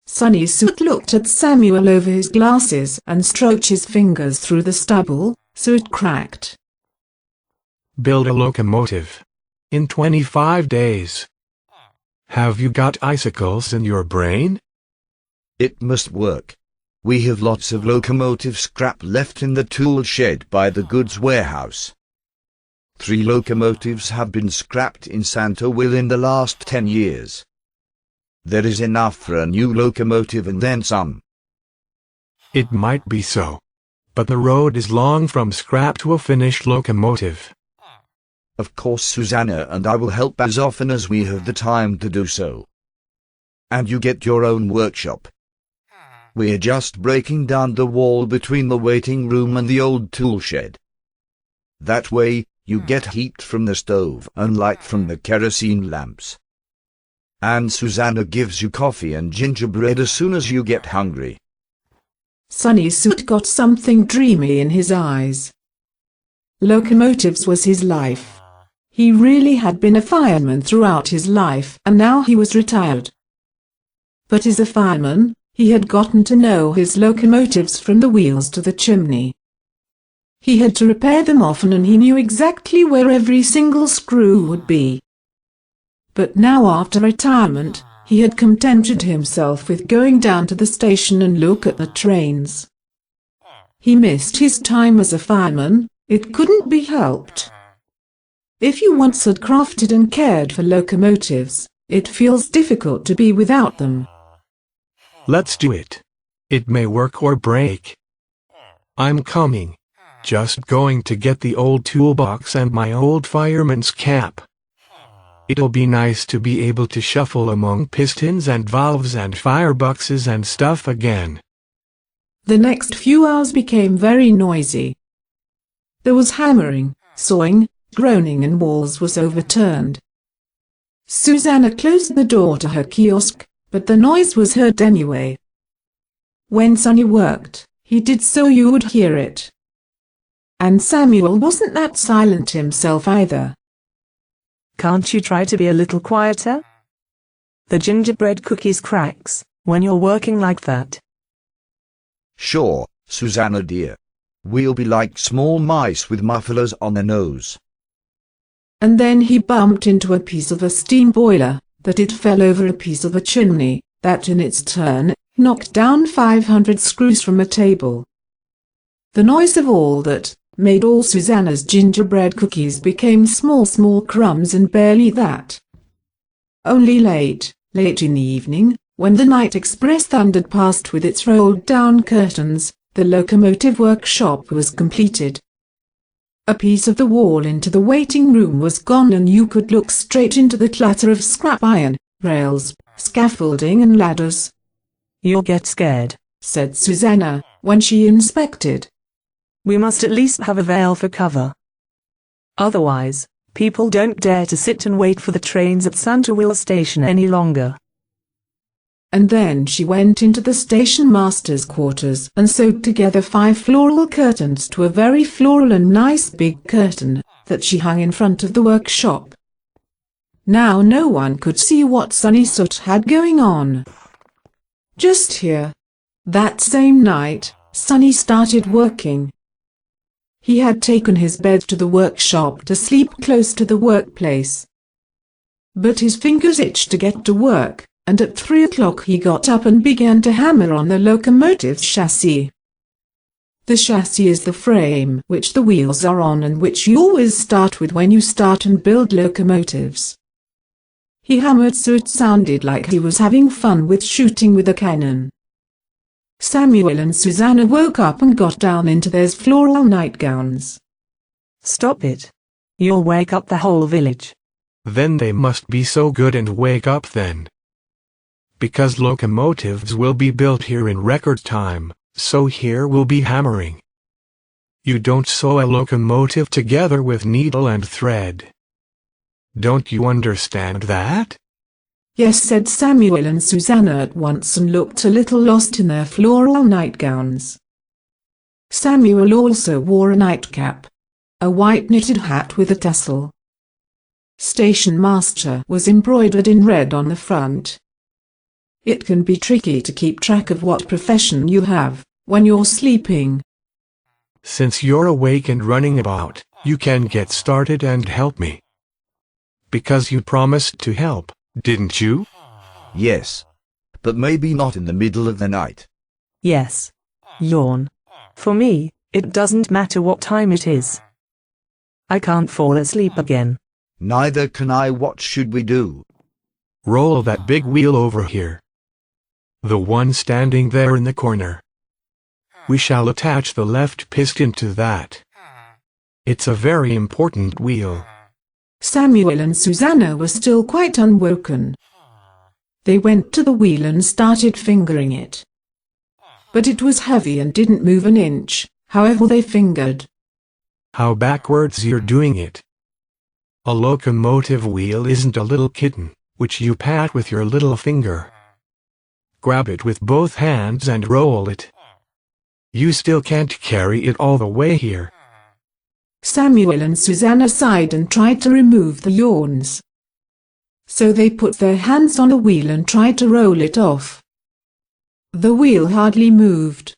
Sonny Soot looked at Samuel over his glasses and stroked his fingers through the stubble, so it cracked. Build a locomotive. In 25 days. Have you got icicles in your brain? It must work. We have lots of locomotive scrap left in the tool shed by the goods warehouse. 3 locomotives have been scrapped in Santorville in the last 10 years. There is enough for a new locomotive and then some. It might be so. But the road is long from scrap to a finished locomotive. Of course, Susanna and I will help as often as we have the time to do so. And you get your own workshop. We are just breaking down the wall between the waiting room and the old tool shed. That way, you get heat from the stove and light from the kerosene lamps. And Susanna gives you coffee and gingerbread as soon as you get hungry. Sonny Soot got something dreamy in his eyes. Locomotives was his life. He really had been a fireman throughout his life, and now he was retired. But as a fireman, he had gotten to know his locomotives from the wheels to the chimney. He had to repair them often, and he knew exactly where every single screw would be. But now, after retirement, he had contented himself with going down to the station and look at the trains. He missed his time as a fireman. It couldn't be helped. If you once had crafted and cared for locomotives, it feels difficult to be without them. Let's do it. It may work or break. I'm coming. Just going to get the old toolbox and my old fireman's cap. It'll be nice to be able to shuffle among pistons and valves and fireboxes and stuff again. The next few hours became very noisy. There was hammering, sawing, groaning, and walls was overturned. Susanna closed the door to her kiosk, but the noise was heard anyway. When Sonny worked, he did so you would hear it. And Samuel wasn't that silent himself either. Can't you try to be a little quieter? The gingerbread cookies cracks when you're working like that. Sure, Susanna dear. We'll be like small mice with mufflers on their nose. And then he bumped into a piece of a steam boiler, that it fell over a piece of a chimney, that in its turn, knocked down 500 screws from a table. The noise of all that made all Susanna's gingerbread cookies became small crumbs, and barely that. Only late in the evening, when the night express thundered past with its rolled-down curtains, the locomotive workshop was completed. A piece of the wall into the waiting room was gone, and you could look straight into the clutter of scrap iron, rails, scaffolding and ladders. You'll get scared, said Susanna, when she inspected. We must at least have a veil for cover. Otherwise, people don't dare to sit and wait for the trains at Santorville station any longer. And then she went into the station master's quarters and sewed together 5 floral curtains to a very floral and nice big curtain that she hung in front of the workshop. Now no one could see what Sonny Soot had going on. Just here. That same night, Sonny started working. He had taken his bed to the workshop to sleep close to the workplace. But his fingers itched to get to work, and at 3 o'clock he got up and began to hammer on the locomotive's chassis. The chassis is the frame which the wheels are on, and which you always start with when you start and build locomotives. He hammered so it sounded like he was having fun with shooting with a cannon. Samuel and Susanna woke up and got down into their floral nightgowns. Stop it. You'll wake up the whole village. Then they must be so good and wake up then. Because locomotives will be built here in record time, so here will be hammering. You don't sew a locomotive together with needle and thread. Don't you understand that? Yes, said Samuel and Susanna at once, and looked a little lost in their floral nightgowns. Samuel also wore a nightcap, a white knitted hat with a tassel. Station master was embroidered in red on the front. It can be tricky to keep track of what profession you have when you're sleeping. Since you're awake and running about, you can get started and help me. Because you promised to help, didn't you? Yes. But maybe not in the middle of the night. Yes. Yawn. For me, it doesn't matter what time it is. I can't fall asleep again. Neither can I. What should we do? Roll that big wheel over here. The one standing there in the corner. We shall attach the left piston to that. It's a very important wheel. Samuel and Susanna were still quite unwoken. They went to the wheel and started fingering it. But it was heavy and didn't move an inch, however they fingered. How backwards you're doing it. A locomotive wheel isn't a little kitten, which you pat with your little finger. Grab it with both hands and roll it. You still can't carry it all the way here. Samuel and Susanna sighed and tried to remove the yawns. So they put their hands on the wheel and tried to roll it off. The wheel hardly moved.